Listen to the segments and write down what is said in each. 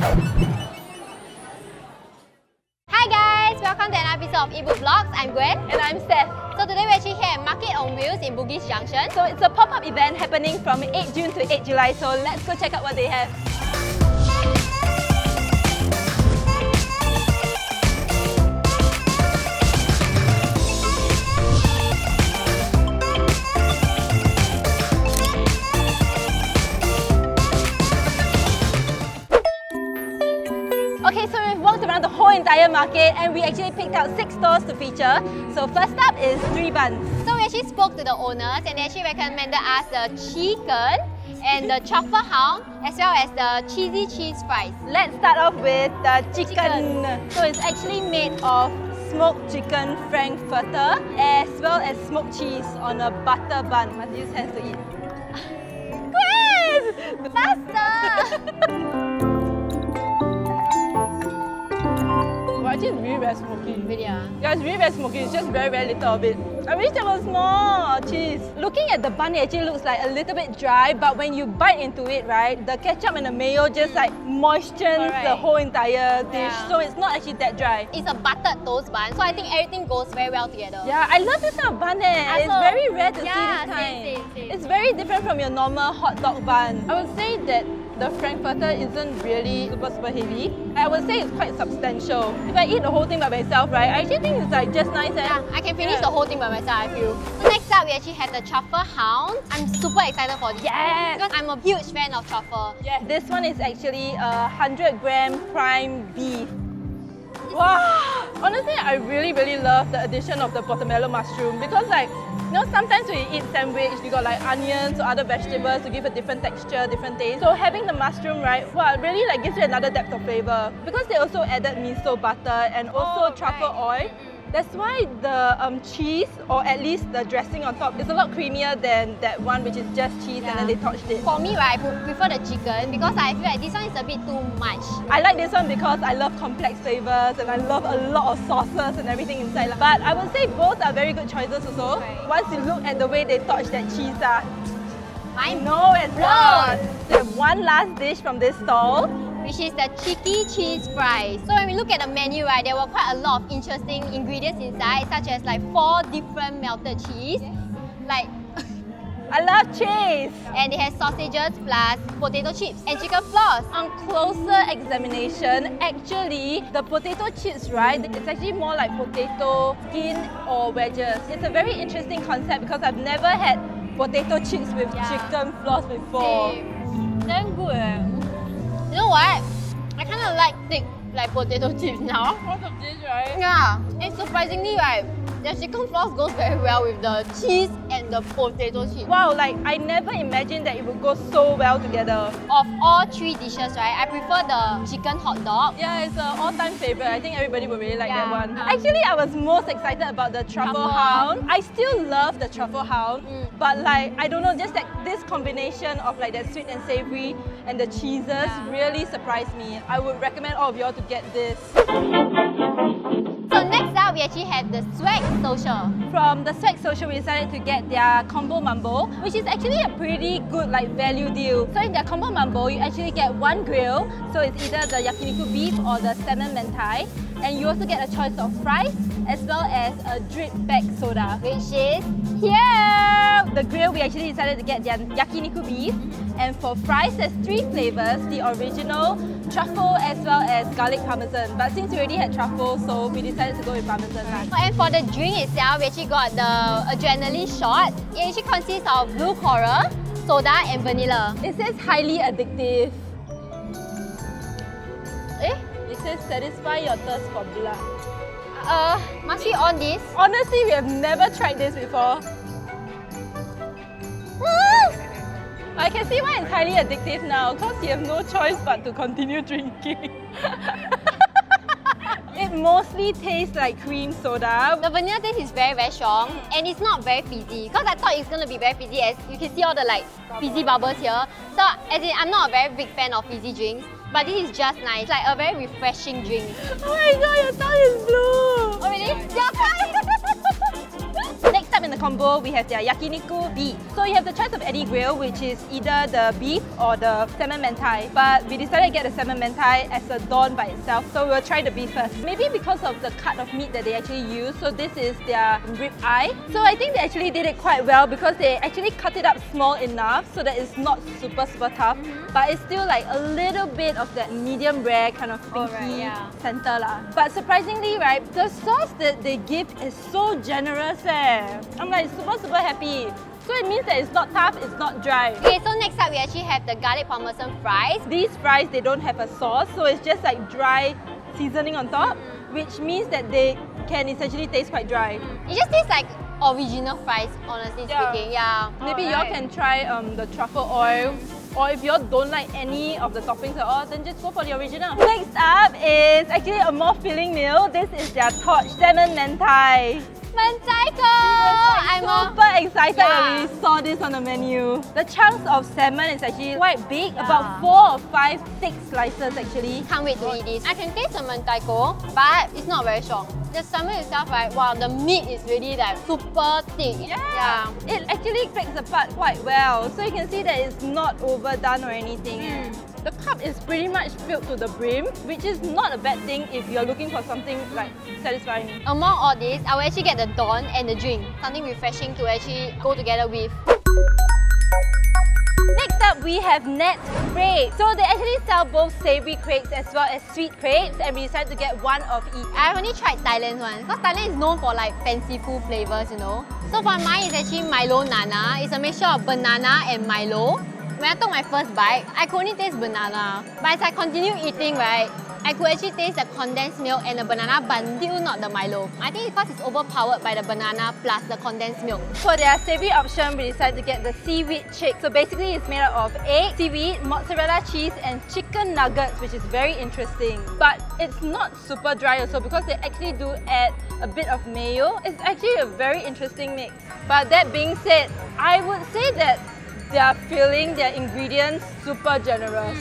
Hi guys, welcome to another episode of Eatbook Vlogs. I'm Gwen. And I'm Steph. So today we're actually here at Market on Wheels in Bugis Junction. So it's a pop-up event happening from 8 June to 8 July. So let's go check out what they have. Okay, so we've walked around the whole entire market and we actually picked out 6 stores to feature. So first up is 3 Buns. So we actually spoke to the owners and they actually recommended us the chicken and the truffle hound as well as the cheesy cheese fries. Let's start off with the chicken. So it's actually made of smoked chicken frankfurter as well as smoked cheese on a butter bun. Must use hands to eat. Gwen! Faster! Well, actually it's really very smoky. Really? Yeah, it's really very smoky. It's just very little of it. I wish there was more cheese. Looking at the bun, it actually looks like a little bit dry, but when you bite into it, right, the ketchup and the mayo just like moistens the whole entire dish. Yeah. So it's not actually that dry. It's a buttered toast bun, so I think everything goes very well together. Yeah, I love this kind of bun. It's very rare to see this kind. Same. It's very different from your normal hot dog bun. I would say that the frankfurter isn't really super heavy. I would say it's quite substantial. If I eat the whole thing by myself, right, I actually think it's like just nice. Yeah, I can finish the whole thing by myself, I feel. So next up, we actually have the truffle hound. I'm super excited for this. Yes! Because I'm a huge fan of truffle. Yeah, this one is actually a 100-gram prime beef. Wow! Honestly, I really love the addition of the portobello mushroom because like, you know, sometimes when you eat sandwich, you got like onions or other vegetables to give a different texture, different taste. So having the mushroom, right, wow, really like gives you another depth of flavor. Because they also added miso butter and also truffle oil. That's why the cheese, or at least the dressing on top, is a lot creamier than that one which is just cheese and then they torched it. For me, right, I prefer the chicken because I feel like this one is a bit too much. I like this one because I love complex flavors and I love a lot of sauces and everything inside. But I would say both are very good choices also. Okay. Once you look at the way they torch that cheese, I no, it's not. We have one last dish from this stall, which is the cheeky cheese fries. So when we look at the menu, right, there were quite a lot of interesting ingredients inside, such as like 4 different melted cheese, like, I love cheese. and it has sausages plus potato chips and chicken floss. On closer examination, actually, the potato chips, right, it's actually more like potato skin or wedges. It's a very interesting concept because I've never had potato chips with chicken floss before. Damn good. You know what? I kind of like thick like potato chips now. Because of this, right? Yeah, and surprisingly, right, the chicken floss goes very well with the cheese and the potato chips. Wow, like I never imagined that it would go so well together. Of all 3 dishes, right, I prefer the chicken hot dog. Yeah, it's an all-time favorite. I think everybody would really like that one. Actually, I was most excited about the truffle hound. I still love the truffle hound, but like, I don't know, just that this combination of like that sweet and savory and the cheeses really surprised me. I would recommend all of y'all to get this. So next up, we actually have the Swag Social. From the Swag Social, we decided to get their Combo Mambo, which is actually a pretty good like value deal. So in their Combo Mambo, you actually get 1 grill, so it's either the yakiniku beef or the salmon mentai, and you also get a choice of fries as well as a drip bag soda, Which is here! The grill, we actually decided to get their yakiniku beef, and for fries, there's 3 flavors, the original, truffle as well as garlic parmesan. But since we already had truffle, so we decided to go with parmesan. And for the drink itself, we actually got the adrenaline shot. It actually consists of blue coral, soda and vanilla. It says highly addictive. Eh? It says satisfy your thirst for blood. Must we on this? Honestly, we have never tried this before. I can see why it's highly addictive now, because you have no choice but to continue drinking. It mostly tastes like cream soda. The vanilla taste is very strong and it's not very fizzy. Because I thought it's going to be very fizzy, as you can see all the like fizzy bubbles here. So as in, I'm not a very big fan of fizzy drinks, but this is just nice, like a very refreshing drink. Oh my god, your tongue is blue! Oh really? Your tongue! Next up, in the combo, we have their yakiniku beef. So you have the choice of any grill, which is either the beef or the salmon mentai. But we decided to get the salmon mentai as a don by itself. So we'll try the beef first. Maybe because of the cut of meat that they actually use. So this is their rib eye. So I think they actually did it quite well because they actually cut it up small enough so that it's not super tough. But it's still like a little bit of that medium rare kind of pinky center lah. But surprisingly, right, the sauce that they give is so generous eh. I'm like super happy. So it means that it's not tough, it's not dry. Okay, so next up we actually have the garlic parmesan fries. These fries, they don't have a sauce, so it's just like dry seasoning on top, which means that they can essentially taste quite dry. It just tastes like original fries, honestly speaking. Yeah. Maybe y'all can try the truffle oil. Or if you don't like any of the toppings at all, then just go for the original. Next up is actually a more filling meal. This is their torch salmon mentai. Mentaiko! I'm super excited when we saw this on the menu. The chunks of salmon is actually quite big, about 4 or 5 thick slices actually. Can't wait to eat this. I can taste the mentaiko, but it's not very strong. The salmon itself, right, wow, the meat is really like super thick. Yeah. It actually breaks apart quite well. So you can see that it's not overdone or anything. The cup is pretty much filled to the brim, which is not a bad thing if you're looking for something like satisfying. Among all this, I will actually get the don and the drink. Something refreshing to actually go together with. Next up, we have Net Crepes. So they actually sell both savory crepes as well as sweet crepes, and we decided to get one of each. I've only tried Thailand one because Thailand is known for like fanciful flavors, you know. So for mine, it's actually Milo Nana. It's a mixture of banana and Milo. When I took my first bite, I could only taste banana. But as I continue eating, right, I could actually taste the condensed milk and the banana, but still not the Milo. I think it's because it's overpowered by the banana plus the condensed milk. For their savory option, we decided to get the seaweed chick. So basically, it's made out of egg, seaweed, mozzarella cheese, and chicken nuggets, which is very interesting. But it's not super dry also because they actually do add a bit of mayo. It's actually a very interesting mix. But that being said, I would say that their filling, their ingredients, super generous.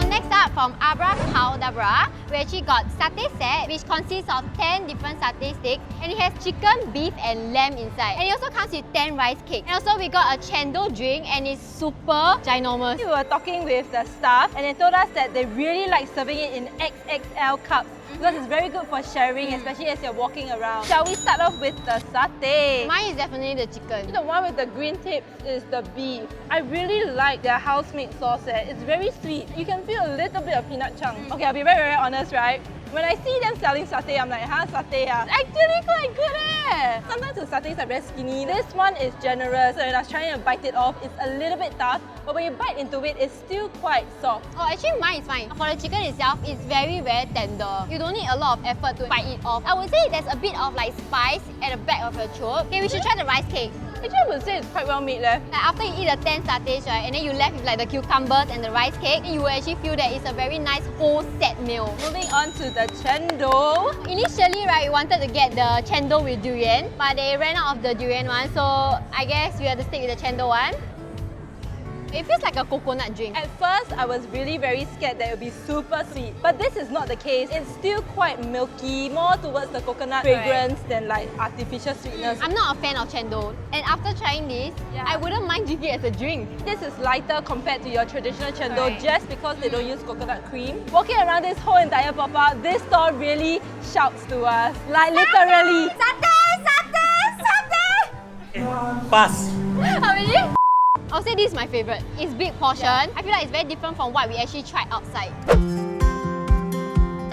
Next up, from Abra Dabra, we actually got satay set, which consists of 10 different satay sticks, and it has chicken, beef, and lamb inside. And it also comes with 10 rice cakes. And also we got a chendol drink, and it's super ginormous. We were talking with the staff, and they told us that they really like serving it in XXL cups because it's very good for sharing, especially as you're walking around. Shall we start off with the satay? Mine is definitely the chicken. The one with the green tips is the beef. I really like their house-made sauce. It's very sweet. You can feel a little bit of peanut chunk. Okay, I'll be very honest, right? When I see them selling satay, I'm like, satay It's actually quite good eh! Sometimes the satays are very skinny. This one is generous. So when I was trying to bite it off, it's a little bit tough. But when you bite into it, it's still quite soft. Oh, actually mine is fine. For the chicken itself, it's very tender. You don't need a lot of effort to bite it off. I would say there's a bit of like spice at the back of your throat. Okay, we should try the rice cake. Actually, I would say it's quite well made leh. Like after you eat the 10 satays, right, and then you left with like the cucumbers and the rice cake, you will actually feel that it's a very nice whole set meal. Moving on to the chendol. Initially, right, we wanted to get the chendol with durian, but they ran out of the durian one, so I guess we have to stick with the chendol one. It feels like a coconut drink. At first, I was really very scared that it would be super sweet. But this is not the case. It's still quite milky, more towards the coconut fragrance than like artificial sweetness. I'm not a fan of chendol. And after trying this, I wouldn't mind drinking it as a drink. This is lighter compared to your traditional chendol just because they don't use coconut cream. Walking around this whole entire pop-up, this store really shouts to us. Like literally. Satay! Satay! Satay! Pass. How many? I'll say this is my favourite. It's big portion. I feel like it's very different from what we actually tried outside.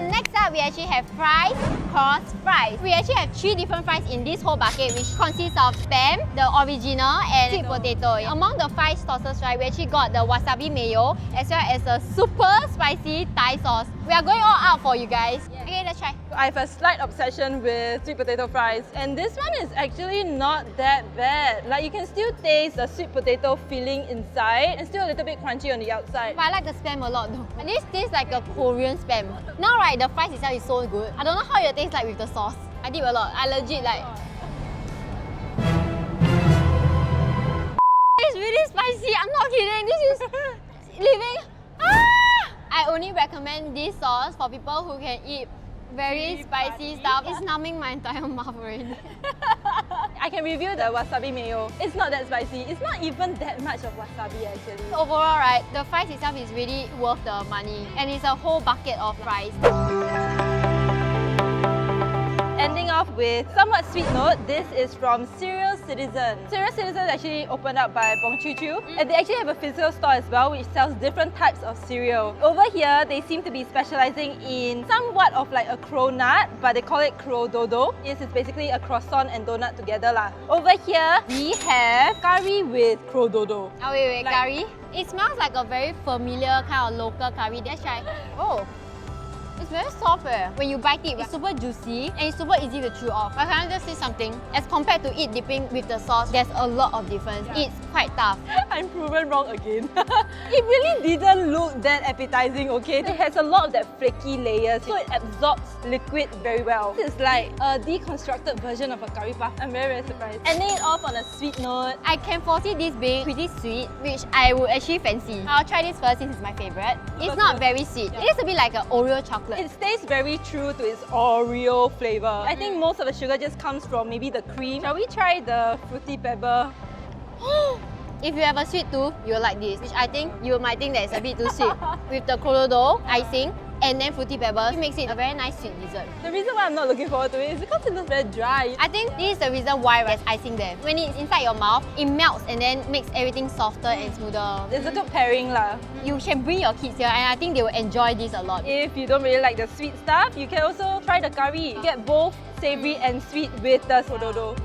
Next up, we actually have fries, cross fries. We actually have 3 different fries in this whole bucket, which consists of spam, the original, and sweet potato. Among the 5 sauces, right, we actually got the wasabi mayo, as well as a super spicy Thai sauce. We are going all out for you guys. Okay, let's try. I have a slight obsession with sweet potato fries, and this one is actually not that bad. Like you can still taste the sweet potato filling inside and still a little bit crunchy on the outside. But I like the spam a lot though. And this tastes like a Korean spam. Now right, the fries itself is so good. I don't know how it tastes like with the sauce. I dip a lot. I legit like... It's really spicy. I'm not kidding. This is living... I only recommend this sauce for people who can eat very spicy stuff. It's numbing my entire mouth already. I can review the wasabi mayo. It's not that spicy. It's not even that much of wasabi actually. Overall, right, the fries itself is really worth the money, and it's a whole bucket of fries. Ending off with somewhat sweet note, this is from Cereal Citizen. Cereal Citizen actually opened up by Bong Chu Chu, and they actually have a physical store as well which sells different types of cereal. Over here, they seem to be specializing in somewhat of like a cronut, but they call it crudo. This is basically a croissant and donut together lah. Over here, we have curry with crudo. Oh wait, curry? It smells like a very familiar kind of local curry. Let's try. Oh. It's very soft When you bite it, it's super juicy and it's super easy to chew off. But can I just say something? As compared to it dipping with the sauce, there's a lot of difference. It's quite tough. I'm proven wrong again. It really didn't look that appetizing, okay? It has a lot of that flaky layers, so it absorbs liquid very well. It's like a deconstructed version of a curry puff. I'm very surprised. Ending it off on a sweet note. I can foresee this being pretty sweet, which I would actually fancy. I'll try this first since it's my favorite. It's not very sweet. It is a bit like an Oreo chocolate. It stays very true to its Oreo flavor. I think most of the sugar just comes from maybe the cream. Shall we try the Fruity Pebble? If you have a sweet tooth, you'll like this, which I think you might think that it's a bit too sweet. With the crudo icing and then Fruity Pebbles, it makes it a very nice sweet dessert. The reason why I'm not looking forward to it is because it looks very dry. I think this is the reason why there's icing there. When it's inside your mouth, it melts and then makes everything softer and smoother. It's a good pairing lah. You can bring your kids here and I think they will enjoy this a lot. If you don't really like the sweet stuff, you can also try the curry. You get both savory and sweet with the crudo.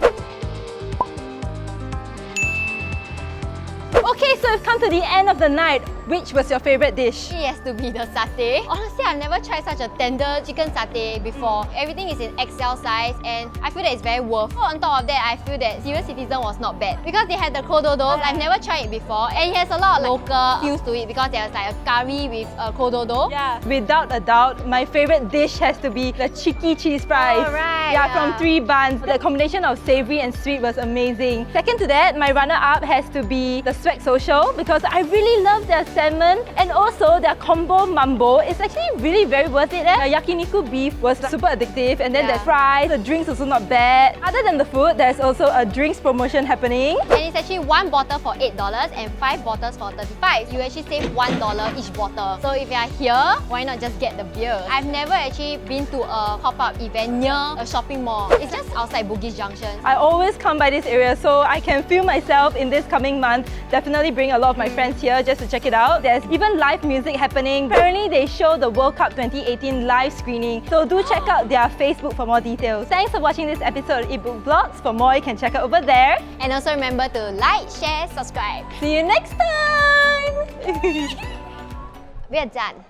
Okay, so we've come to the end of the night. Which was your favorite dish? It has to be the satay. Honestly, I've never tried such a tender chicken satay before. Everything is in XL size and I feel that it's very worth. So on top of that, I feel that Cereal Citizen was not bad. Because they had the crudo, I've never tried it before. And it has a lot of local feels to it because there's like a curry with a crudo. Yeah, without a doubt, my favorite dish has to be the cheeky cheese fries. Oh, right, yeah, from 3 Buns. The combination of savory and sweet was amazing. Second to that, my runner-up has to be the Swag Social because I really love their salmon and also their combo mambo. It's actually really very worth it. The yakiniku beef was super addictive and then the fries, the drinks also not bad. Other than the food, there's also a drinks promotion happening. And it's actually 1 bottle for $8 and 5 bottles for $35. You actually save $1 each bottle. So if you are here, why not just get the beer? I've never actually been to a pop-up event near a shopping mall. It's just outside Bugis Junction. I always come by this area so I can feel myself in this coming month. Definitely bring a lot of my friends here just to check it out. There's even live music happening. Apparently they show the World Cup 2018 live screening. So do check out their Facebook for more details. Thanks for watching this episode of Eatbook Vlogs. For more, you can check out over there. And also remember to like, share, subscribe. See you next time! We're done.